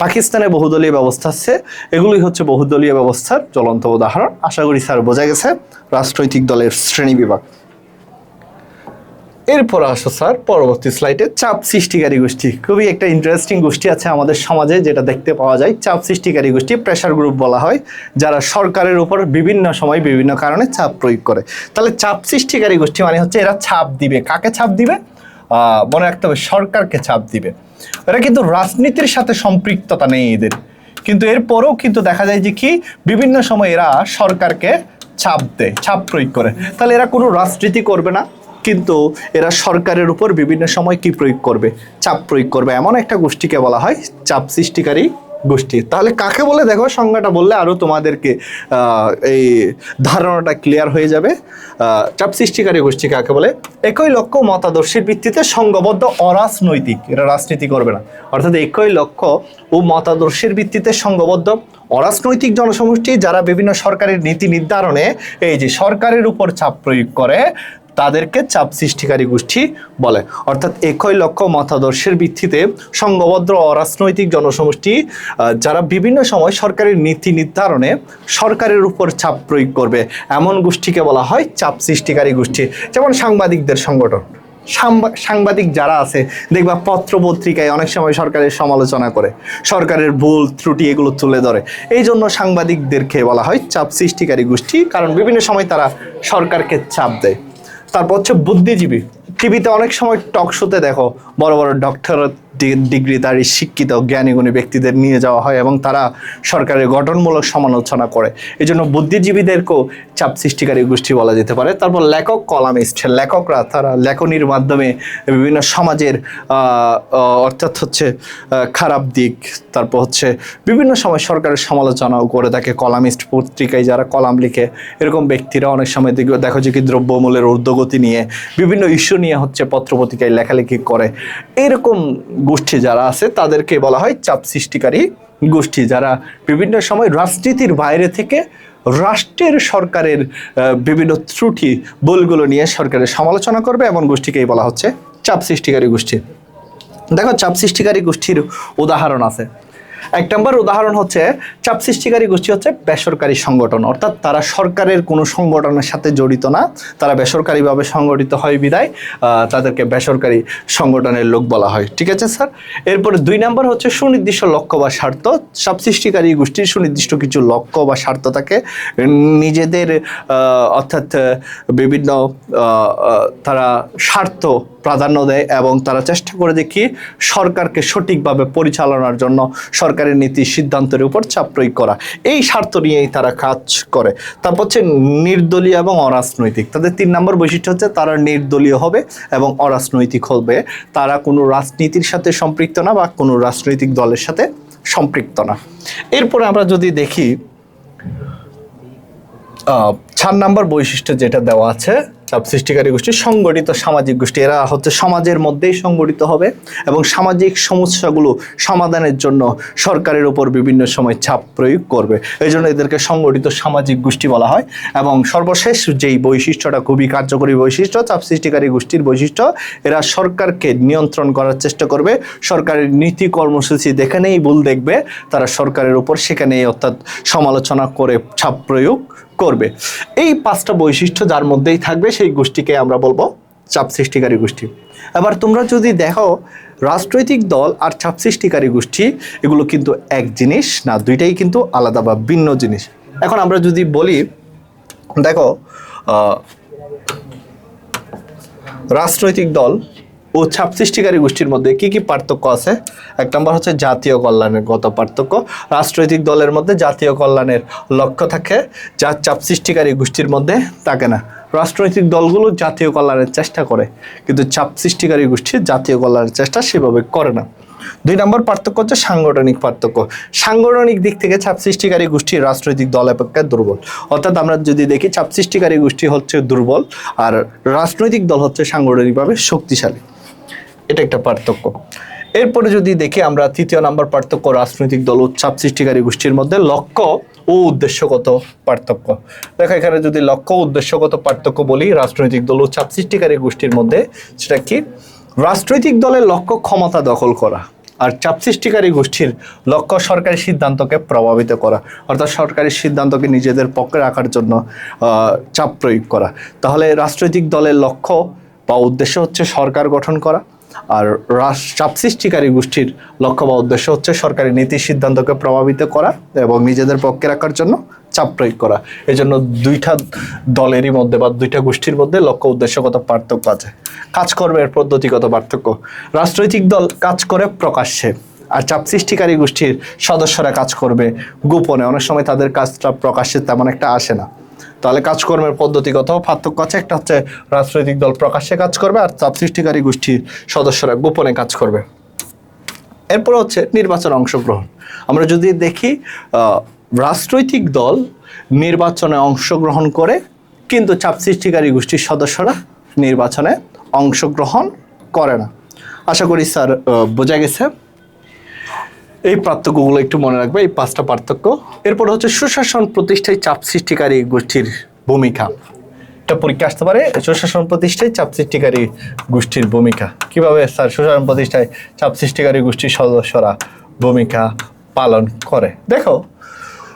পাকিস্তানে বহুদলীয় ব্যবস্থা আছে। এগুলি হচ্ছে বহুদলীয় ব্যবস্থার জ্বলন্ত উদাহরণ। আশা করি স্যার বোঝা গেছে রাজনৈতিক দলের শ্রেণী বিভাগ। এরপর আসো স্যার পরবর্তী স্লাইডে চাপ সৃষ্টিকারী গোষ্ঠী। খুবই একটা ইন্টারেস্টিং গোষ্ঠী আছে আমাদের সমাজে যেটা দেখতে পাওয়া যায়। চাপ সৃষ্টিকারী গোষ্ঠী, প্রেশার গ্রুপ বলা হয়, যারা সরকারের উপর বিভিন্ন সময় বিভিন্ন কারণে চাপ প্রয়োগ করে। তাহলে চাপ সৃষ্টিকারী গোষ্ঠী মানে হচ্ছে এরা চাপ দিবে। কাকে চাপ দিবে? মনে রাখতে হবে, সরকারকে চাপ দিবে। এরা কিন্তু রাজনীতির সাথে সম্পৃক্ততা নেই এদের, কিন্তু এরপরও কিন্তু দেখা যায় যে কি বিভিন্ন সময় এরা সরকারকে চাপ দেয়, চাপ প্রয়োগ করে। তাহলে এরা কোনো রাজনীতি করবে না, কিন্তু এরা সরকারের উপর বিভিন্ন সময় কি প্রয়োগ করবে? চাপ প্রয়োগ করবে। এমন একটা গোষ্ঠীকে বলা হয় চাপ সৃষ্টিকারী গোষ্ঠী। তাহলে কাকে বলে দেখো, সংজ্ঞাটা বললে আরো তোমাদেরকে এই ধারণাটা ক্লিয়ার হয়ে যাবে। চাপ সৃষ্টিকারী গোষ্ঠী কাকে বলে? একই লক্ষ্য মতাদর্শের ভিত্তিতে সংঘবদ্ধ অরাজনৈতিক, এরা রাজনীতি করবে না, অর্থাৎ একই লক্ষ্য ও মতাদর্শের ভিত্তিতে সংঘবদ্ধ অরাজনৈতিক জনসমষ্টি যারা বিভিন্ন সরকারের নীতি নির্ধারণে এই যে সরকারের উপর চাপ প্রয়োগ করে তাদেরকে চাপ সৃষ্টিকারী গোষ্ঠী বলে। অর্থাৎ একই লক্ষ্য মতাদর্শের ভিত্তিতে সংঘবদ্ধ অরাজনৈতিক জনসমষ্টি যারা বিভিন্ন সময় সরকারের নীতি নির্ধারণে সরকারের উপর চাপ প্রয়োগ করবে, এমন গোষ্ঠীকে বলা হয় চাপ সৃষ্টিকারী গোষ্ঠী। যেমন সাংবাদিকদের সংগঠন, সাংবাদিক যারা আছে দেখবা পত্র পত্রিকায় অনেক সময় সরকারের সমালোচনা করে, সরকারের ভুল ত্রুটি এগুলো তুলে ধরে। এই জন্য সাংবাদিকদেরকে বলা হয় চাপ সৃষ্টিকারী গোষ্ঠী, কারণ বিভিন্ন সময় তারা সরকারকে চাপ দেয়। তারপর হচ্ছে বুদ্ধিজীবী। টিভিতে অনেক সময় টক শোতে দেখো বড় বড় ডিগ্রিধারী শিক্ষিত জ্ঞানীগুণী ব্যক্তিদের নিয়ে যাওয়া হয় এবং তারা সরকারের গঠনমূলক সমালোচনা করে। এই জন্য বুদ্ধিজীবীদেরকেও চাপ সৃষ্টিকারী গোষ্ঠী বলা যেতে পারে। তারপর লেখক, কলামিস্ট, লেখকরা তারা লেখনির মাধ্যমে বিভিন্ন সমাজের অর্থাৎ হচ্ছে খারাপ দিক, তারপর হচ্ছে বিভিন্ন সময় সরকারের সমালোচনাও করে থাকে। কলামিস্ট পত্রিকায় যারা কলাম লিখে এরকম ব্যক্তিরা অনেক সময় দেখো যে কি দ্রব্যমূল্যের ঊর্ধ্বগতি নিয়ে বিভিন্ন ইস্যু নিয়ে হচ্ছে পত্রপত্রিকায় লেখালেখি করে। এরকম গোষ্ঠী যারা আছে তাদেরকে বলা হয় চাপ সৃষ্টিকারী গোষ্ঠী, যারা বিভিন্ন সময় রাজনীতির বাইরে থেকে রাষ্ট্রের সরকারের বিভিন্ন ত্রুটি ভুলগুলো নিয়ে সরকারের সমালোচনা করবে, এমন গোষ্ঠীকেই বলা হচ্ছে চাপ সৃষ্টিকারী গোষ্ঠী। দেখো চাপ সৃষ্টিকারী গোষ্ঠীর উদাহরণ আছে। এক নম্বর উদাহরণ হচ্ছে চাপ সৃষ্টিকারী গোষ্ঠী হচ্ছে বেসরকারি সংগঠন, অর্থাৎ তারা সরকারের কোনো সংগঠনের সাথে জড়িত না, তারা বেসরকারিভাবে সংগঠিত হয় বিদায় তাদেরকে বেসরকারি সংগঠনের লোক বলা হয়। ঠিক আছে স্যার। এরপরে 2 নম্বর হচ্ছে সুনির্দিষ্ট লক্ষ্য বা স্বার্থ। চাপ সৃষ্টিকারী গোষ্ঠীর সুনির্দিষ্ট কিছু লক্ষ্য বা স্বার্থ থাকে, নিজেদের অর্থাৎ বিভিন্ন তারা স্বার্থ প্রাধান্য দেয় এবং তারা চেষ্টা করে যে কি সরকারকে সঠিকভাবে পরিচালনার জন্য সরকারের নীতি সিদ্ধান্তের উপর চাপ প্রয়োগ করা, এই স্বার্থ নিয়েই তারা কাজ করে। তারপর হচ্ছে নির্দলীয় এবং অরাজনৈতিক। তাদের 3 নম্বর বৈশিষ্ট্য হচ্ছে তারা নির্দলীয় হবে এবং অরাজনৈতিক হবে। তারা কোনো রাজনীতির সাথে সম্পৃক্ত না বা কোনো রাজনৈতিক দলের সাথে সম্পৃক্ত না। এরপরে আমরা যদি দেখি 4 নম্বর বৈশিষ্ট্য যেটা দেওয়া আছে চাপ সৃষ্টিকারী গোষ্ঠী সংগঠিত সামাজিক গোষ্ঠী। এরা হচ্ছে সমাজের মধ্যেই সংগঠিত হবে এবং সামাজিক সমস্যাগুলো সমাধানের জন্য সরকারের উপর বিভিন্ন সময় চাপ প্রয়োগ করবে। এই জন্য এদেরকে সংগঠিত সামাজিক গোষ্ঠী বলা হয়। এবং সর্বশেষ যেই বৈশিষ্ট্যটা খুবই কার্যকরী বৈশিষ্ট্য চাপ সৃষ্টিকারী গোষ্ঠীর বৈশিষ্ট্য, এরা সরকারকে নিয়ন্ত্রণ করার চেষ্টা করবে। সরকারের নীতি কর্মসূচি যেখানেই ভুল দেখবে তারা সরকারের উপর সেখানেই অর্থাৎ সমালোচনা করে চাপ প্রয়োগ করবে। এই 5টা বৈশিষ্ট্য যার মধ্যেই থাকবে সেই গোষ্ঠীকে আমরা বলবো চাপ সৃষ্টিকারী গোষ্ঠী। এবার তোমরা যদি দেখো রাজনৈতিক দল আর চাপ সৃষ্টিকারী গোষ্ঠী এগুলো কিন্তু এক জিনিস না, দুইটাই কিন্তু আলাদা বা ভিন্ন জিনিস। এখন আমরা যদি বলি দেখো রাজনৈতিক দল ও চাপ সৃষ্টিকারী গোষ্ঠীর মধ্যে কি কি পার্থক্য আছে। 1 নম্বর হচ্ছে জাতীয় কল্যাণের গত পার্থক্য। রাজনৈতিক দলের মধ্যে জাতীয় কল্যাণের লক্ষ্য থাকে, যা চাপ সৃষ্টিকারী গোষ্ঠীর মধ্যে থাকে না। রাজনৈতিক দলগুলো জাতীয় কল্যাণের চেষ্টা করে, কিন্তু চাপ সৃষ্টিকারী গোষ্ঠী জাতীয় কল্যাণের চেষ্টা সেভাবে করে না। 2 নম্বর পার্থক্য হচ্ছে সাংগঠনিক পার্থক্য। সাংগঠনিক দিক থেকে চাপ সৃষ্টিকারী গোষ্ঠী রাজনৈতিক দল অপেক্ষা দুর্বল। অর্থাৎ আমরা যদি দেখি চাপ সৃষ্টিকারী গোষ্ঠী হচ্ছে দুর্বল আর রাজনৈতিক দল হচ্ছে সাংগঠনিকভাবে শক্তিশালী। এটা একটা পার্থক্য। এরপরে যদি দেখি আমরা 3য় নম্বর পার্থক্য রাজনৈতিক দল ও চাপ সৃষ্টিকারী গোষ্ঠীর মধ্যে লক্ষ্য ও উদ্দেশ্যগত পার্থক্য। দেখো এখানে যদি লক্ষ্য ও উদ্দেশ্যগত পার্থক্য বলি রাজনৈতিক দল ও চাপ সৃষ্টিকারী গোষ্ঠীর মধ্যে, সেটা কি? রাজনৈতিক দলের লক্ষ্য ক্ষমতা দখল করা আর চাপ সৃষ্টিকারী গোষ্ঠীর লক্ষ্য সরকারি সিদ্ধান্তকে প্রভাবিত করা, অর্থাৎ সরকারি সিদ্ধান্তকে নিজেদের পক্ষে রাখার জন্য চাপ প্রয়োগ করা। তাহলে রাজনৈতিক দলের লক্ষ্য বা উদ্দেশ্য হচ্ছে সরকার গঠন করা, আর চাপ সৃষ্টিকারী গোষ্ঠীর লক্ষ্য বা উদ্দেশ্য হচ্ছে সরকারি নীতি সিদ্ধান্তকে প্রভাবিত করা এবং নিজেদের পক্ষে রাখার জন্য চাপ প্রয়োগ করা। এই জন্য 2টা দলেরই মধ্যে বা 2টা গোষ্ঠীর মধ্যে লক্ষ্য উদ্দেশ্যগত পার্থক্য আছে। কাজকর্মের পদ্ধতিগত পার্থক্য, রাজনৈতিক দল কাজ করে প্রকাশ্যে আর চাপ সৃষ্টিকারী গোষ্ঠীর সদস্যরা কাজ করবে গোপনে, অনেক সময় তাদের কাজটা প্রকাশ্যে তেমন একটা আসে না। তাহলে কাজকর্মের পদ্ধতিগত পার্থক্য আছে, একটা হচ্ছে রাজনৈতিক দল প্রকাশ্যে কাজ করবে আর চাপ সৃষ্টিকারী গোষ্ঠীর সদস্যরা গোপনে কাজ করবে। এরপর হচ্ছে নির্বাচনে অংশগ্রহণ। আমরা যদি দেখি রাজনৈতিক দল নির্বাচনে অংশগ্রহণ করে কিন্তু চাপ সৃষ্টিকারী গোষ্ঠীর সদস্যরা নির্বাচনে অংশগ্রহণ করে না। আশা করি স্যার বোঝা গেছে। এই পার্থক্যগুলো একটু মনে রাখবে, এই 5টা পার্থক্য। এরপর হচ্ছে সুশাসন প্রতিষ্ঠায় চাপ সৃষ্টিকারী গোষ্ঠীর ভূমিকা। এটা পরীক্ষা আসতে পারে, সুশাসন প্রতিষ্ঠায় চাপ সৃষ্টিকারী গোষ্ঠীর ভূমিকা কিভাবে স্যার সুশাসন প্রতিষ্ঠায় চাপ সৃষ্টিকারী গোষ্ঠীর সদস্যরা ভূমিকা পালন করে। দেখো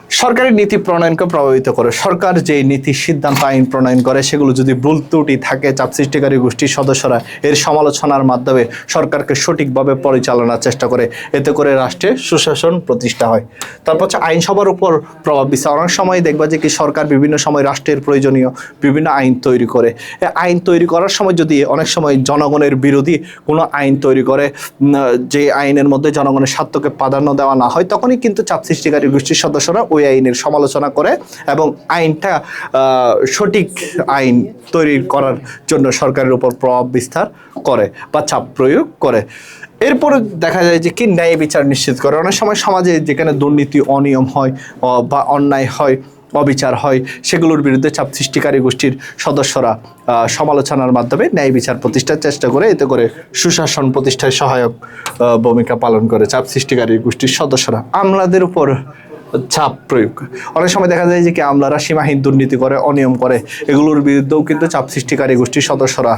সরকারি নীতি প্রণয়নকে প্রভাবিত করে। সরকার যে নীতি সিদ্ধান্ত আইন প্রণয়ন করে সেগুলো যদি ভুল ত্রুটি থাকে, চাপ সৃষ্টিকারী গোষ্ঠীর সদস্যরা এর সমালোচনার মাধ্যমে সরকারকে সঠিকভাবে পরিচালনার চেষ্টা করে, এতে করে রাষ্ট্রে সুশাসন প্রতিষ্ঠা হয়। তারপর হচ্ছে আইনসভার উপর প্রভাব বিস্তার। অনেক সময় দেখবা যে কি সরকার বিভিন্ন সময় রাষ্ট্রের প্রয়োজনীয় বিভিন্ন আইন তৈরি করে। আইন তৈরি করার সময় যদি অনেক সময় জনগণের বিরোধী কোনো আইন তৈরি করে, যে আইনের মধ্যে জনগণের স্বার্থকে প্রাধান্য দেওয়া না হয়, তখনই কিন্তু চাপ সৃষ্টিকারী গোষ্ঠীর সদস্যরা ওই আইনের সমালোচনা করে এবং আইনটা সঠিক আইন তৈরি করার জন্য সরকারের উপর প্রভাব বিস্তার করে বা চাপ প্রয়োগ করে। এরপরে দেখা যায় যে কি ন্যায় বিচার নিশ্চিত করে। অনেক সময় সমাজে যেখানে দুর্নীতি, অনিয়ম হয় বা অন্যায় হয়, অবিচার হয়, সেগুলোর বিরুদ্ধে চাপ সৃষ্টিকারী গোষ্ঠীর সদস্যরা সমালোচনার মাধ্যমে ন্যায় বিচার প্রতিষ্ঠার চেষ্টা করে, এতে করে সুশাসন প্রতিষ্ঠায় সহায়ক ভূমিকা পালন করে চাপ সৃষ্টিকারী গোষ্ঠীর সদস্যরা। আমলাদের উপর চাপ প্রয়োগ। অনেক সময় দেখা যায় যে কি আমলারা সীমাহীন দুর্নীতি করে, অনিয়ম করে, এগুলোর বিরুদ্ধেও কিন্তু চাপ সৃষ্টিকারী গোষ্ঠীর সদস্যরা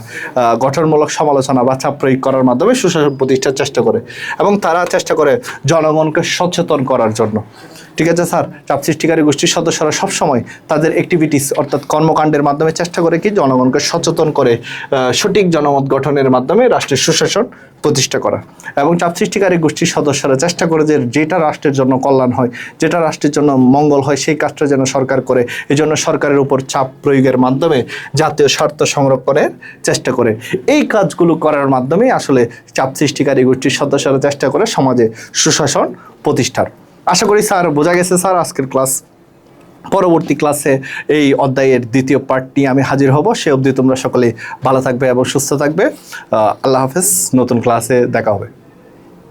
গঠনমূলক সমালোচনা বা চাপ প্রয়োগ করার মাধ্যমে সুশাসন প্রতিষ্ঠার চেষ্টা করে এবং তারা চেষ্টা করে জনগণকে সচেতন করার জন্য। ঠিক আছে স্যার, চাপ সৃষ্টিকারী গোষ্ঠীর সদস্যরা সবসময় তাদের অ্যাক্টিভিটিস অর্থাৎ কর্মকাণ্ডের মাধ্যমে চেষ্টা করে কি জনগণকে সচেতন করে সঠিক জনমত গঠনের মাধ্যমে রাষ্ট্রের সুশাসন প্রতিষ্ঠা করা। এবং চাপ সৃষ্টিকারী গোষ্ঠীর সদস্যরা চেষ্টা করে যে যেটা রাষ্ট্রের জন্য কল্যাণ হয়, যেটা রাষ্ট্রের জন্য মঙ্গল হয়, সেই কাজটা যেন সরকার করে। এই জন্য সরকারের উপর চাপ প্রয়োগের মাধ্যমে জাতীয় স্বার্থ সংরক্ষণের চেষ্টা করে। এই কাজগুলো করার মাধ্যমে আসলে চাপ সৃষ্টিকারী গোষ্ঠীর সদস্যরা চেষ্টা করে সমাজে সুশাসন প্রতিষ্ঠার। আশা করি স্যার বোঝা গেছে স্যার আজকের ক্লাস। পরবর্তী ক্লাসে এই অধ্যায়ের দ্বিতীয় পার্ট নিয়ে আমি হাজির হব। সে অবধি তোমরা সকলে ভালো থাকবে এবং সুস্থ থাকবে। আল্লাহ হাফেজ। নতুন ক্লাসে দেখা হবে।